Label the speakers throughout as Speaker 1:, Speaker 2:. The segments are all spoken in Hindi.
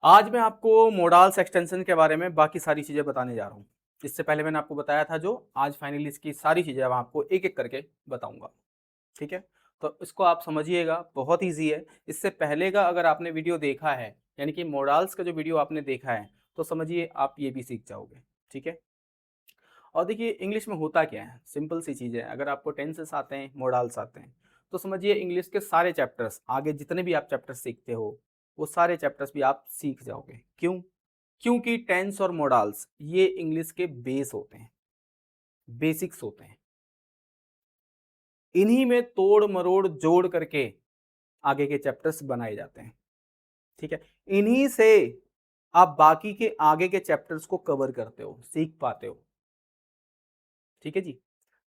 Speaker 1: आज मैं आपको मोडाल्स एक्सटेंशन के बारे में बाकी सारी चीज़ें बताने जा रहा हूँ। इससे पहले मैंने आपको बताया था जो, आज फाइनली इसकी सारी चीज़ें मैं आपको एक-एक करके बताऊँगा, ठीक है? तो इसको आप समझिएगा, बहुत ईज़ी है। इससे पहले का अगर आपने वीडियो देखा है, यानी कि मोडाल्स का जो वीडियो आपने देखा है, तो समझिए आप ये भी सीख जाओगे, ठीक है? और देखिए इंग्लिश में होता क्या है, सिंपल सी चीज़ है, अगर आपको टेंसेस आते हैं, मोडाल्स आते हैं, तो समझिए इंग्लिश के सारे चैप्टर्स, आगे जितने भी आप चैप्टर्स सीखते हो, वो सारे चैप्टर्स भी आप सीख जाओगे। क्यों? क्योंकि टेंस और मोडाल्स ये इंग्लिश के बेस होते हैं, बेसिक्स होते हैं। इन्हीं में तोड़ मरोड़ जोड़ करके आगे के चैप्टर्स बनाए जाते हैं, ठीक है? इन्हीं से आप बाकी के आगे के चैप्टर्स को कवर करते हो, सीख पाते हो, ठीक है जी?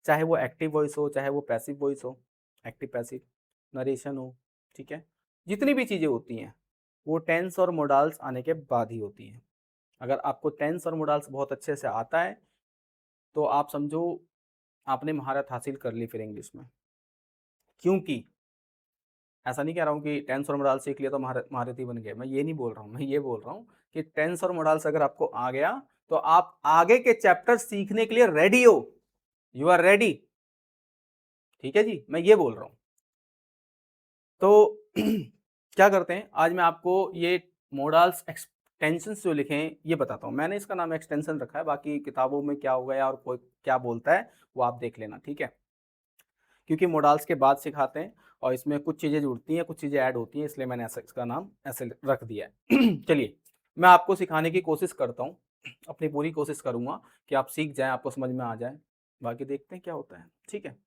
Speaker 1: चाहे वो एक्टिव वॉइस हो, चाहे वो पैसिव वॉइस हो, एक्टिव पैसिव, नरेशन हो, ठीक है? जितनी भी चीज़ें होती हैं, वो टेंस और मोडाल्स आने के बाद ही होती हैं। अगर आपको टेंस और मोडाल्स बहुत अच्छे से आता है, तो आप समझो आपने महारत हासिल कर ली फिर इंग्लिश में। क्योंकि ऐसा नहीं कह रहा हूँ कि टेंस और मोडाल्स सीख लिया तो महारथी बन गए, मैं ये नहीं बोल रहा हूँ। मैं ये बोल रहा हूँ कि टेंस और मोडाल्स अगर आपको आ गया, तो आप आगे के चैप्टर सीखने के लिए रेडी हो, यू आर रेडी, ठीक है जी? मैं ये बोल रहा हूँ। तो क्या करते हैं, आज मैं आपको ये मोडाल्स एक्सटेंशंस जो लिखे हैं ये बताता हूँ। मैंने इसका नाम एक्सटेंशन रखा है, बाकी किताबों में क्या होगा या और कोई क्या बोलता है वो आप देख लेना, ठीक है? क्योंकि मोडाल्स के बाद सिखाते हैं और इसमें कुछ चीज़ें जुड़ती हैं, कुछ चीज़ें ऐड होती हैं, इसलिए मैंने ऐसा इसका नाम ऐसे रख दिया है। चलिए, मैं आपको सिखाने की कोशिश करता हूँ, अपनी पूरी कोशिश करूँगा कि आप सीख जाएँ, आपको समझ में आ जाए। बाकी देखते हैं क्या होता है, ठीक है?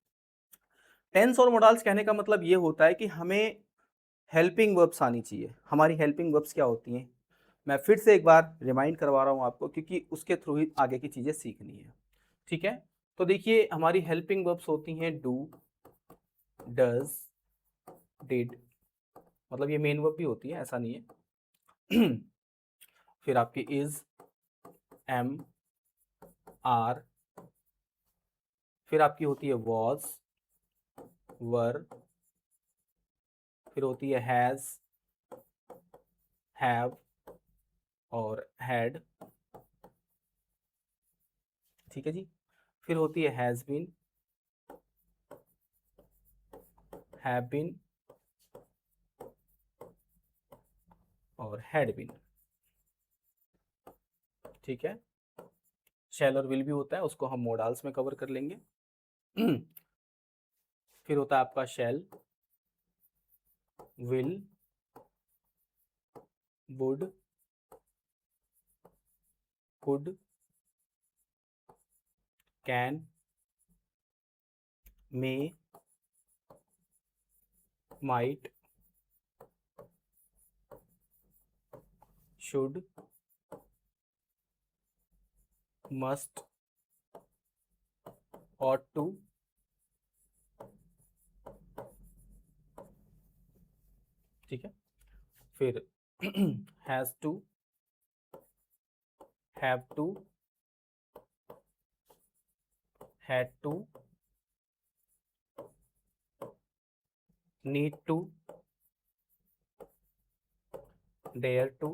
Speaker 1: टेंस और मोडाल्स कहने का मतलब ये होता है कि हमें हेल्पिंग वर्ब्स आनी चाहिए। हमारी हेल्पिंग वर्ब्स क्या होती हैं? मैं फिर से एक बार रिमाइंड करवा रहा हूँ आपको, क्योंकि उसके थ्रू ही आगे की चीज़ें सीखनी है, ठीक है? तो देखिए हमारी हेल्पिंग वर्ब्स होती हैं डू, डज, डिड, मतलब ये मेन वर्ब भी होती है, ऐसा नहीं है। फिर आपकी इज, एम, आर, फिर आपकी होती है वॉज, वर, फिर होती है हैज, हैव और हैड, ठीक है जी? फिर होती है हैज बीन, हैव बीन और हैड बीन, ठीक है? शैल और विल भी होता है, उसको हम मोडाल्स में कवर कर लेंगे। फिर होता है आपका shall, will, would, could, can, may, might, should, must, ought to, ठीक है? फिर has to, have to, had to, need to, dare to,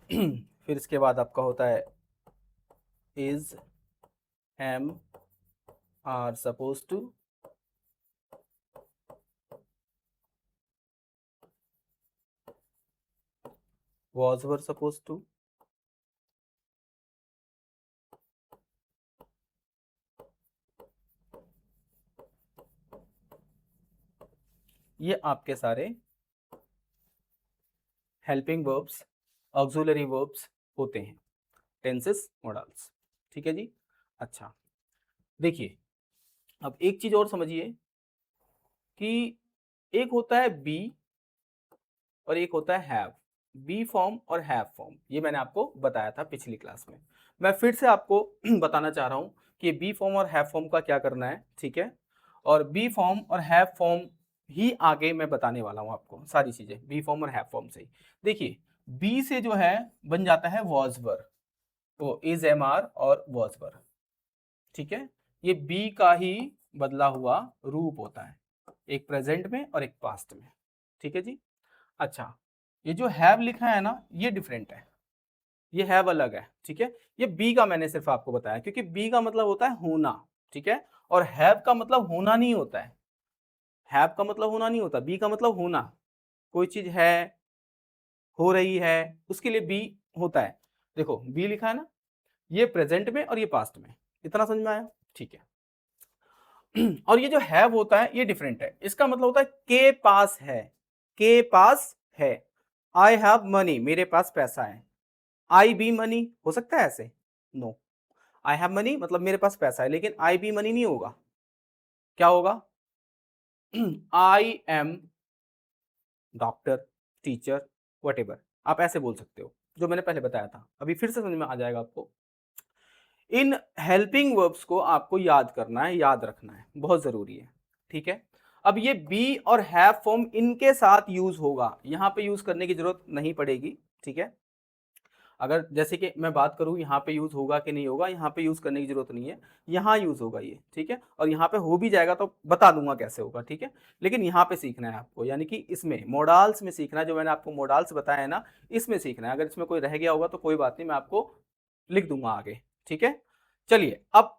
Speaker 1: फिर इसके बाद आपका होता है is, am, are supposed to, was, were supposed to, ये आपके सारे हेल्पिंग वर्ब्स, ऑक्सिलरी वर्ब्स होते हैं, टेंसेस, मॉडल्स, ठीक है जी? अच्छा, देखिए अब एक चीज और समझिए कि एक होता है बी और एक होता है हैव। बी फॉर्म और हैव फॉर्म, ये मैंने आपको बताया था पिछली क्लास में। मैं फिर से आपको बताना चाह रहा हूं कि बी फॉर्म और हैव फॉर्म का क्या करना है, ठीक है? और बी फॉर्म और हैव फॉर्म ही आगे मैं बताने वाला हूं आपको, सारी चीजें बी फॉर्म और हैव फॉर्म से ही। देखिए बी से जो है बन जाता है वॉज वर, तो इज, एम, आर और वॉज वर, ठीक है? ये बी का ही बदला हुआ रूप होता है, एक प्रेजेंट में और एक पास्ट में, ठीक है जी। अच्छा, ये जो हैव लिखा है ना, ये डिफरेंट है, ये हैव अलग है, ठीक है। ये बी का मैंने सिर्फ आपको बताया, क्योंकि बी का मतलब होता है होना, ठीक है, और हैव का मतलब होना नहीं होता है। हैव का मतलब होना नहीं होता, बी का मतलब होना। कोई चीज है, हो रही है, उसके लिए बी होता है। देखो बी लिखा है ना, ये प्रेजेंट में और ये पास्ट में, इतना समझ में आया, ठीक है। और ये जो हैव होता है ये डिफरेंट है, इसका मतलब होता है के पास है, के पास है। आई हैव मनी, मेरे पास पैसा है। आई बी मनी हो सकता है ऐसे? नो। आई हैव मनी मतलब मेरे पास पैसा है, लेकिन आई बी मनी नहीं होगा। क्या होगा? I am doctor, teacher, what आप ऐसे बोल सकते हो, जो मैंने पहले बताया था। अभी फिर से समझ में आ जाएगा आपको। इन हेल्पिंग वर्ब्स को आपको याद करना है, याद रखना है, बहुत जरूरी है, ठीक है। अब ये बी और हैव फॉर्म इनके साथ यूज होगा, यहां पे यूज करने की जरूरत नहीं पड़ेगी, ठीक है। अगर जैसे कि मैं बात करूं यहाँ पे यूज होगा कि नहीं होगा, यहाँ पे यूज करने की जरूरत नहीं है, यहाँ यूज होगा ये, ठीक है। और यहाँ पे हो भी जाएगा तो बता दूंगा कैसे होगा, ठीक है। लेकिन यहाँ पे सीखना है आपको, यानी कि इसमें मोडाल्स में सीखना है, जो मैंने आपको मोडाल्स बताया है ना, इसमें सीखना है। अगर इसमें कोई रह गया होगा तो कोई बात नहीं, मैं आपको लिख दूंगा आगे, ठीक है। चलिए अब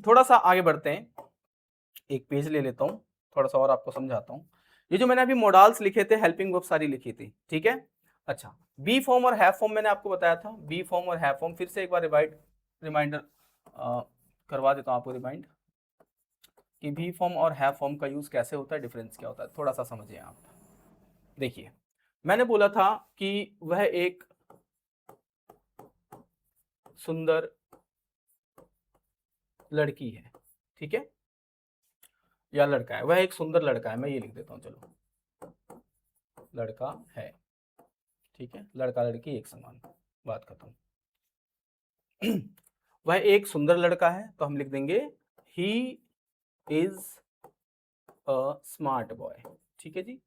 Speaker 1: थोड़ा सा आगे बढ़ते हैं, एक पेज ले लेता हूँ, थोड़ा सा और आपको समझाता हूँ। ये जो मैंने अभी मोडाल्स लिखे थे, हेल्पिंग वर्ब सारी लिखी थी, ठीक है। अच्छा, बी फॉर्म और हैव फॉर्म मैंने आपको बताया था, बी फॉर्म और हैव फॉर्म फिर से एक बार रिमाइंडर करवा देता हूँ आपको, रिमाइंड कि बी फॉर्म और हैव फॉर्म का यूज कैसे होता है, डिफरेंस क्या होता है, थोड़ा सा समझिए आप। देखिए मैंने बोला था कि वह एक सुंदर लड़की है, ठीक है, या लड़का है, वह एक सुंदर लड़का है, मैं ये लिख देता हूँ, चलो लड़का है, ठीक है, लड़का लड़की एक समान, बात खत्म। वह एक सुंदर लड़का है, तो हम लिख देंगे he is a smart boy, ठीक है जी।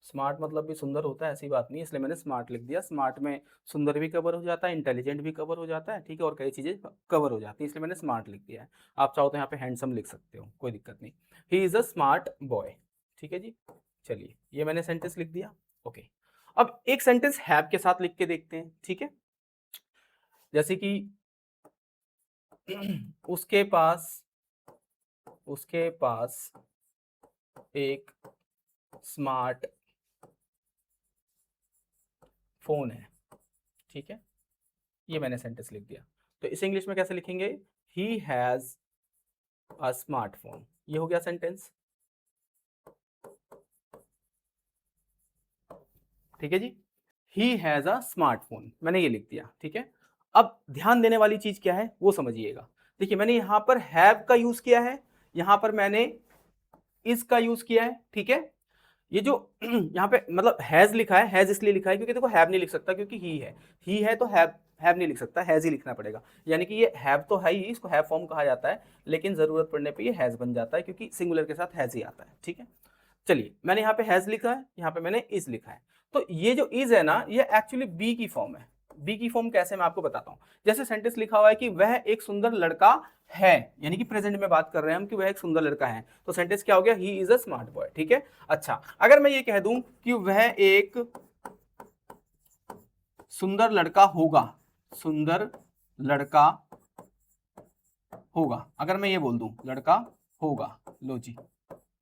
Speaker 1: स्मार्ट मतलब भी सुंदर होता है, ऐसी बात नहीं है, इसलिए मैंने स्मार्ट लिख दिया। स्मार्ट में सुंदर भी कवर हो जाता है, इंटेलिजेंट भी कवर हो जाता है, ठीक है, और कई चीजें कवर हो जाती है, इसलिए मैंने स्मार्ट लिख दिया है। आप चाहो तो यहाँ पे हैंडसम लिख सकते हो, कोई दिक्कत नहीं। He is a smart boy, ठीक है जी। चलिए ये मैंने सेंटेंस लिख दिया, ओके। अब एक सेंटेंस हैव के साथ लिख के देखते हैं, ठीक है। जैसे कि उसके पास एक स्मार्ट फोन है, ठीक है, ये मैंने सेंटेंस लिख दिया। तो इसे इंग्लिश में कैसे लिखेंगे? ही हैज अ स्मार्टफोन, ये हो गया सेंटेंस, ठीक है जी। ही हैज अ स्मार्टफोन, मैंने ये लिख दिया, ठीक है। अब ध्यान देने वाली चीज क्या है वो समझिएगा। देखिए मैंने यहां पर हैव का यूज किया है, यहां पर मैंने इज का यूज किया है, ठीक है। ये जो यहाँ पे मतलब हैज लिखा है, हैज इसलिए लिखा है क्योंकि देखो हैव नहीं लिख सकता, क्योंकि ही है तो हैव नहीं लिख सकता, हैज ही लिखना पड़ेगा। यानी कि ये हैव तो है ही, इसको हैव फॉर्म कहा जाता है, लेकिन जरूरत पड़ने पे ये हैज बन जाता है, क्योंकि सिंगुलर के साथ हैज ही आता है, ठीक है। चलिए मैंने यहाँ पे हैज लिखा है, यहाँ पे मैंने इज लिखा है। तो ये जो इज है ना, ये एक्चुअली बी की फॉर्म है। बी की फॉर्म कैसे, मैं आपको बताता हूँ। जैसे सेंटेंस लिखा हुआ है कि वह एक सुंदर लड़का है, यानी कि प्रेजेंट में बात कर रहे हैं हम कि वह एक सुंदर लड़का है, तो सेंटेंस क्या हो गया? He is a smart boy, ठीक है। अच्छा, अगर मैं ये कह दूं कि वह एक सुंदर लड़का होगा, सुंदर लड़का होगा, अगर मैं ये बोल दूं लड़का होगा, लो जी,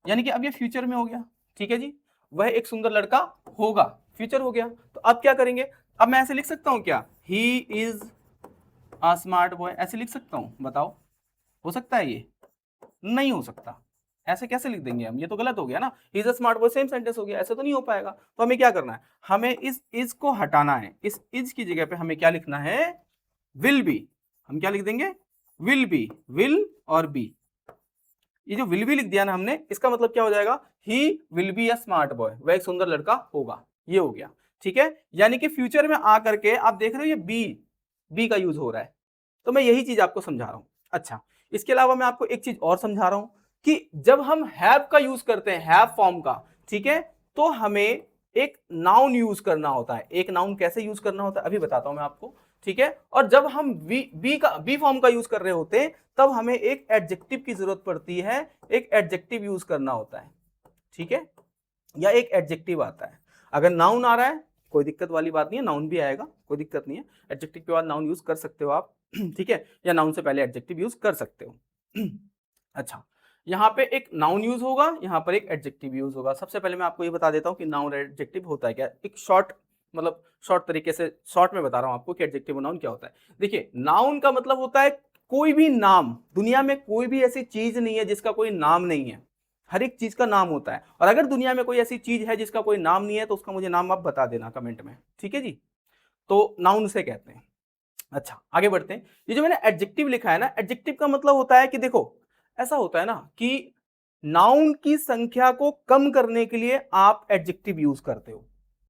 Speaker 1: यानी कि अब ये फ्यूचर में हो गया, ठीक है जी। वह एक सुंदर लड़का होगा, फ्यूचर हो गया। तो अब क्या करेंगे? अब मैं ऐसे लिख सकता हूं क्या? He is a smart boy, ऐसे लिख सकता हूं? बताओ, हो सकता है ये? नहीं हो सकता। ऐसे कैसे लिख देंगे हम? ये तो गलत हो गया ना। He is a smart boy same sentence हो गया, ऐसे तो नहीं हो पाएगा। तो हमें क्या करना है? हमें इस इज को हटाना है, इस इज की जगह पे हमें क्या लिखना है? Will be. हम क्या लिख देंगे? विल बी, विल और बी। ये जो विल बी लिख दिया ना हमने, इसका मतलब क्या हो जाएगा? He will be a smart boy, वह एक सुंदर लड़का होगा, ये हो गया, ठीक है। यानी कि फ्यूचर में आकर के आप देख रहे हो ये बी का यूज हो रहा है, तो मैं यही चीज आपको समझा रहा हूं। अच्छा, इसके अलावा मैं आपको एक चीज और समझा रहा हूं कि जब हम हैव का यूज करते हैं, हैव फॉर्म का, ठीक है, तो हमें एक नाउन यूज करना होता है। एक नाउन कैसे यूज करना होता है अभी बताता हूं मैं आपको। ठीक है। और जब हम बी फॉर्म का यूज कर रहे होते हैं तब हमें एक एडजेक्टिव की जरूरत पड़ती है, एक एडजेक्टिव यूज करना होता है, ठीक है, या एक एडजेक्टिव आता है। अगर नाउन आ रहा है कोई दिक्कत वाली बात नहीं है, नाउन भी आएगा, कोई दिक्कत नहीं है, एडजेक्टिव के बाद नाउन यूज कर सकते हो आप ठीक है, या नाउन से पहले एडजेक्टिव यूज कर सकते हो अच्छा, यहाँ पे एक नाउन यूज होगा, यहाँ पर एक एडजेक्टिव यूज होगा। सबसे पहले मैं आपको ये बता देता हूँ कि नाउन एडजेक्टिव होता है क्या, एक शॉर्ट मतलब शॉर्ट तरीके से शॉर्ट में बता रहा हूँ आपको कि एडजेक्टिव और नाउन क्या होता है। देखिए नाउन का मतलब होता है कोई भी नाम, दुनिया में कोई भी ऐसी चीज नहीं है जिसका कोई नाम नहीं है, हर एक चीज का नाम होता है। और अगर दुनिया में कोई ऐसी चीज है जिसका कोई नाम नहीं है तो उसका मुझे नाम आप बता देना कमेंट में, ठीक है जी। तो नाउन से कहते हैं। अच्छा आगे बढ़ते हैं। ये जो मैंने एडजेक्टिव लिखा है ना, एडजेक्टिव का मतलब होता है कि देखो ऐसा होता है ना कि नाउन की संख्या को कम करने के लिए आप एडजेक्टिव यूज करते हो।